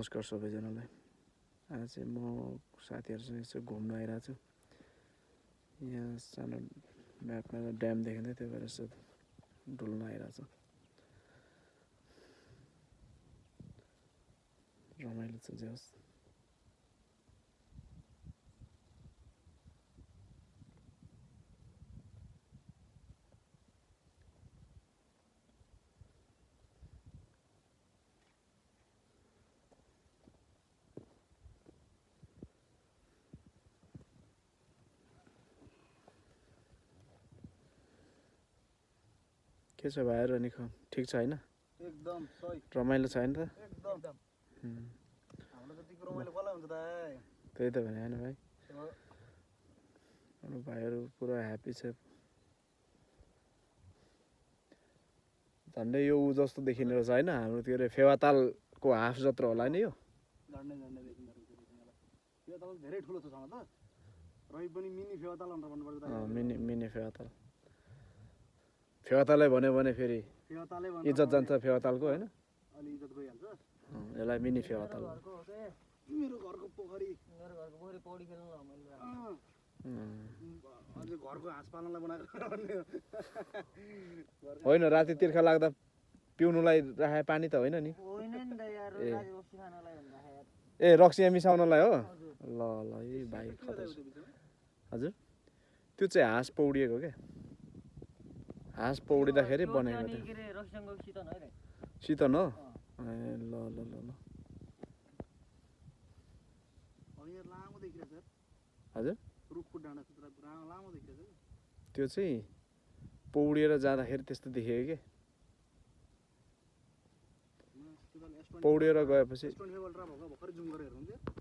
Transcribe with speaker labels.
Speaker 1: नमस्कार सबैजनालाई। आज चाहिँ म साथीहरुसँग यसो घुम्न आइरहेको छु। यहाँ सानो म्यापमा ड्याम देखिँदै थियो भएर यसो डुल्न आइरहेको छु। रमाइलो छ जे होस्। के छ भाइहरु अनि ठीक छ हैन?
Speaker 2: एकदम सही।
Speaker 1: रमाइलो छ हैन त?
Speaker 2: एकदम। हाम्रो जतिको रमाइलो कसलाई हुन्छ त?
Speaker 1: त्यही त भने हैन भाइ। हाम्रो भाइहरु पुरा ह्यापी छ। झन्डै यो उ जस्तो देखिने रहेछ हैन? हाम्रो त्यो रे फेवातालको हाफ जत्रो होला नि यो?
Speaker 2: झन्डै देखिन्छ तिमीलाई। फेवाताल धेरै ठुलो छ छन त? रही पनि मिनी फेवाताल भनेर भन्नुपर्छ त।
Speaker 1: मिनी फेवाताल। फेवातालै भन्यो भने फेरि
Speaker 2: फेवातालै भन्छ।
Speaker 1: इज्जत जान्छ फेवातालको हैन?
Speaker 2: अलि इज्जत गइहाल्छ।
Speaker 1: यसलाई मिनी फेवाताल।
Speaker 2: मेरो घरको पोखरी पौडी खेल्न ल मैले। अझै घरको हाँस पाल्नलाई बनाएको भन्ने हो।
Speaker 1: होइन राति तिर्खा लाग्दा पिउनुलाई राखे पानी त होइन नि?
Speaker 2: होइन नि त यार, राति रक्सी खानलाई भन्दा यार।
Speaker 1: ए रक्सी मिसाउनलाई हो? ल ल ए भाइ खतरा। हजुर त्यो चाहिँ हाँस पौडिएको के? हाँस पौडिदाखेरि बनेको थियो।
Speaker 2: रक्सीसँगको शीतन है रे।
Speaker 1: शीतन हो? ए ल ल ल ल।
Speaker 2: यहाँ लामो देखिरहेछ सर।
Speaker 1: हजुर
Speaker 2: रुखको डाँडा चाहिँ लामो देखिरहेछ।
Speaker 1: त्यो चाहिँ पौडिएर जाँदाखेरि त्यस्तो देखियो के? पौडिएर गएपछि